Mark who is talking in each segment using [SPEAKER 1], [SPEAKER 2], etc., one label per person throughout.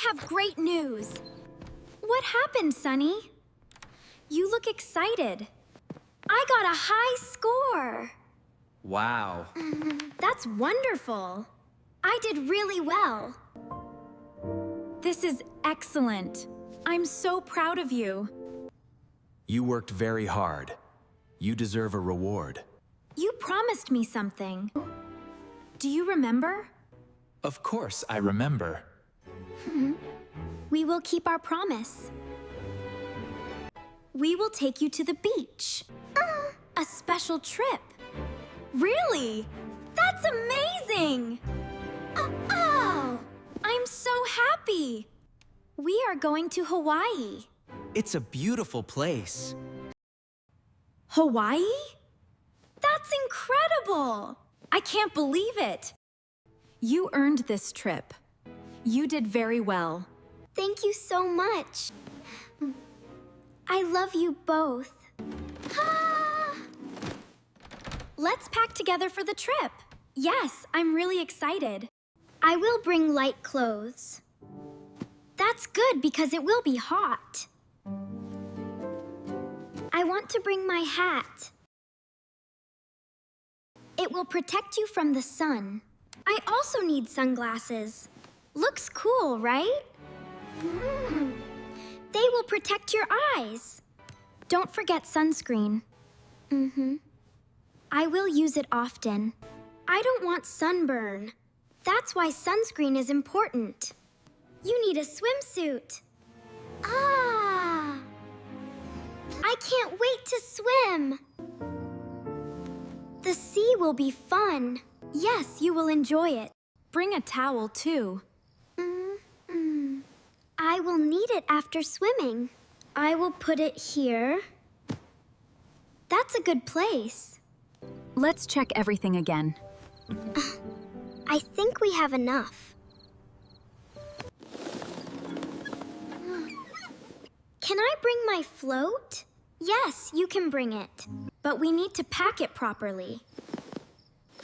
[SPEAKER 1] have great news. What happened, Sunny? You look excited. I got a high score.
[SPEAKER 2] Wow.
[SPEAKER 1] That's wonderful. I did really well. This is excellent. I'm so proud of you.
[SPEAKER 2] You worked very hard. You deserve a reward.
[SPEAKER 1] You promised me something. Do you remember?
[SPEAKER 2] Of course, I remember.
[SPEAKER 1] We will keep our promise. We will take you to the beach. A special trip. Really? That's amazing! Oh! I'm so happy! We are going to Hawaii.
[SPEAKER 2] It's a beautiful place.
[SPEAKER 1] Hawaii? That's incredible! I can't believe it. You earned this trip. You did very well. Thank you so much. I love you both. Let's pack together for the trip. Yes, I'm really excited. I will bring light clothes. That's good because it will be hot. I want to bring my hat. It will protect you from the sun. I also need sunglasses. Looks cool, right? They will protect your eyes. Don't forget sunscreen. I will use it often. I don't want sunburn. That's why sunscreen is important. You need a swimsuit. I can't wait to swim. The sea will be fun. Yes, you will enjoy it. Bring a towel, too. I will need it after swimming. I will put it here. That's a good place.
[SPEAKER 3] Let's check everything again.
[SPEAKER 1] I think we have enough. Can I bring my float? Yes, you can bring it. But we need to pack it properly.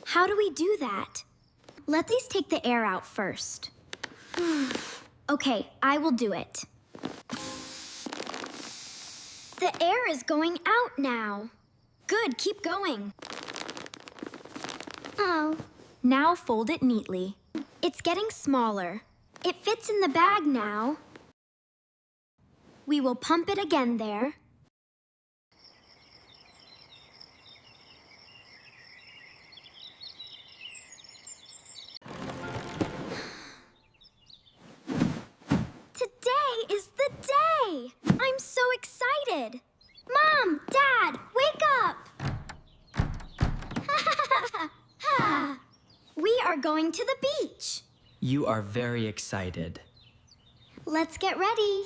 [SPEAKER 1] How do we do that? Let these take the air out first. Okay, I will do it. The air is going out now. Good, keep going. Oh. Now fold it neatly. It's getting smaller. It fits in the bag now. We will pump it again there. Today is the day! I'm so excited! Mom, Dad, wake up! We are going to the beach.
[SPEAKER 2] You are very excited.
[SPEAKER 1] Let's get ready.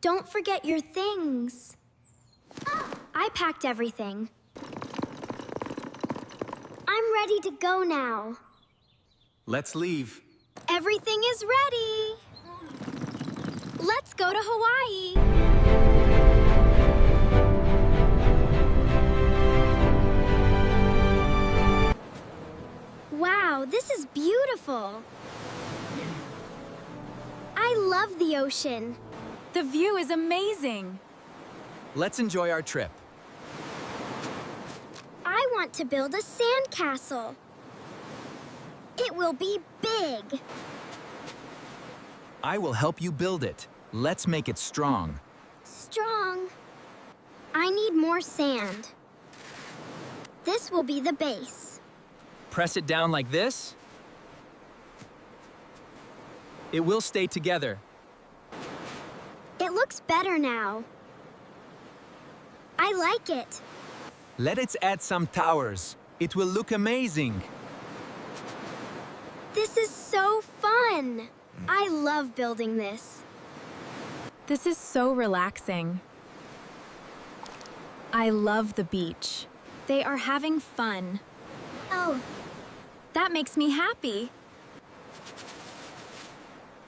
[SPEAKER 1] Don't forget your things. I packed everything. I'm ready to go now.
[SPEAKER 2] Let's leave.
[SPEAKER 1] Everything is ready. Let's go to Hawaii. Wow, this is beautiful. I love the ocean.
[SPEAKER 3] The view is amazing.
[SPEAKER 2] Let's enjoy our trip.
[SPEAKER 1] I want to build a sandcastle. It will be big.
[SPEAKER 2] I will help you build it. Let's make it strong.
[SPEAKER 1] Strong. I need more sand. This will be the base.
[SPEAKER 2] Press it down like this. It will stay together.
[SPEAKER 1] It looks better now. I like it.
[SPEAKER 2] Let's add some towers. It will look amazing.
[SPEAKER 1] This is so fun. I love building this.
[SPEAKER 3] This is so relaxing. I love the beach.
[SPEAKER 1] They are having fun. Oh,
[SPEAKER 3] That makes me happy.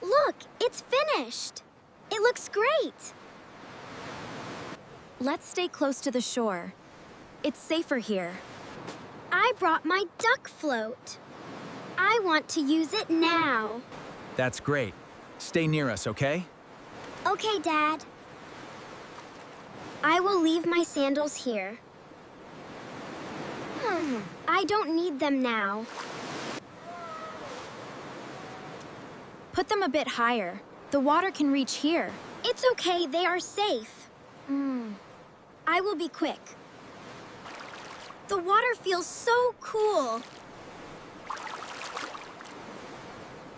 [SPEAKER 1] look, it's finished. It looks great.
[SPEAKER 3] Let's stay close to the shore. It's safer here.
[SPEAKER 1] I brought my duck float. I want to use it now.
[SPEAKER 2] That's great. Stay near us, okay?
[SPEAKER 1] Okay, Dad. I will leave my sandals here. I don't need them now.
[SPEAKER 3] Put them a bit higher. The water can reach here.
[SPEAKER 1] It's okay, they are safe. I will be quick. The water feels so cool.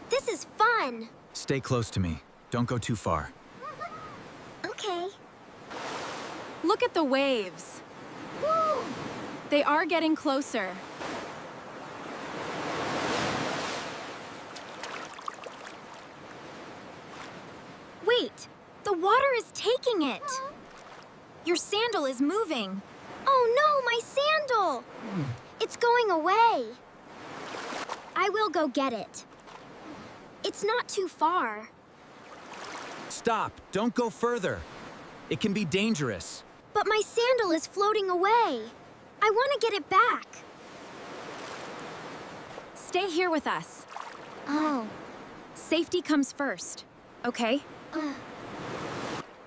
[SPEAKER 1] This is fun.
[SPEAKER 2] Stay close to me. Don't go too far.
[SPEAKER 1] Okay.
[SPEAKER 3] Look at the waves.
[SPEAKER 1] Woo!
[SPEAKER 3] They are getting closer. Wait, the water is taking it. Your sandal is moving.
[SPEAKER 1] Oh no, my sandal! It's going away. I will go get it. It's not too far.
[SPEAKER 2] Stop! Don't go further. It can be dangerous.
[SPEAKER 1] But my sandal is floating away. I want to get it back.
[SPEAKER 3] Stay here with us.
[SPEAKER 1] Oh.
[SPEAKER 3] Safety comes first, okay?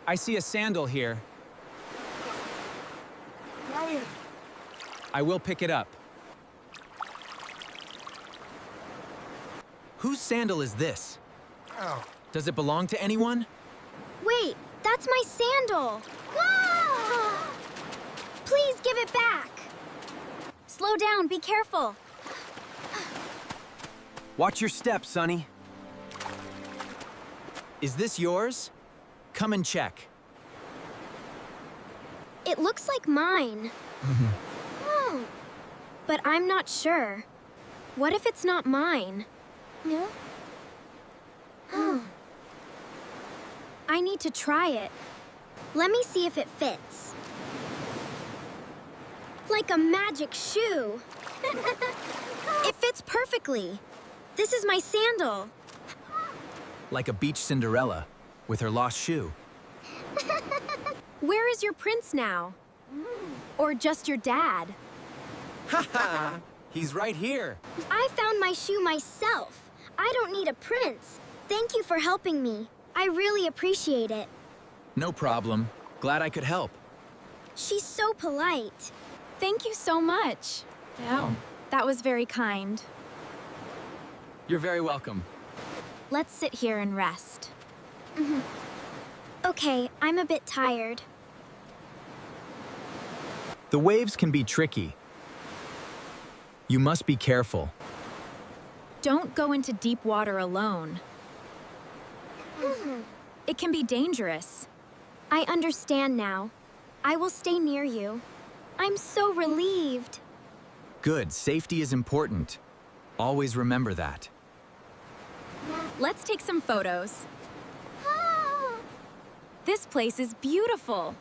[SPEAKER 2] I see a sandal here. I will pick it up. Whose sandal is this? Does it belong to anyone?
[SPEAKER 1] Wait, that's my sandal. Whoa! Please give it back.
[SPEAKER 3] Slow down, be careful.
[SPEAKER 2] Watch your step, Sonny. Is this yours? Come and check.
[SPEAKER 1] It looks like mine. But I'm not sure. What if it's not mine? No? I need to try it. Let me see if it fits. Like a magic shoe. It fits perfectly. This is my sandal.
[SPEAKER 2] Like a beach Cinderella with her lost shoe.
[SPEAKER 3] Where is your prince now? Or just your dad?
[SPEAKER 2] Haha! He's right here.
[SPEAKER 1] I found my shoe myself. I don't need a prince. Thank you for helping me. I really appreciate it.
[SPEAKER 2] No problem. Glad I could help.
[SPEAKER 1] She's so polite.
[SPEAKER 3] Thank you so much.
[SPEAKER 2] Yeah.
[SPEAKER 3] That was very kind.
[SPEAKER 2] You're very welcome.
[SPEAKER 3] Let's sit here and rest.
[SPEAKER 1] Okay, I'm a bit tired.
[SPEAKER 2] The waves can be tricky. You must be careful.
[SPEAKER 3] Don't go into deep water alone. It can be dangerous.
[SPEAKER 1] I understand now. I will stay near you. I'm so relieved.
[SPEAKER 2] Good. Safety is important. Always remember that.
[SPEAKER 3] Let's take some photos. This place is beautiful.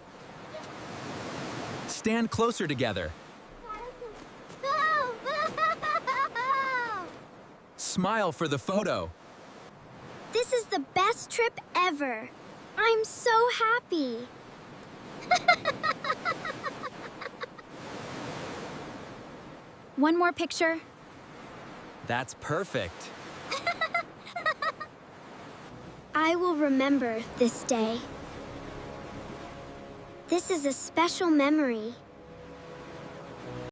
[SPEAKER 2] Stand closer together. Smile for the photo.
[SPEAKER 1] This is the best trip ever. I'm so happy.
[SPEAKER 3] One more picture.
[SPEAKER 2] That's perfect.
[SPEAKER 1] I will remember this day. This is a special memory.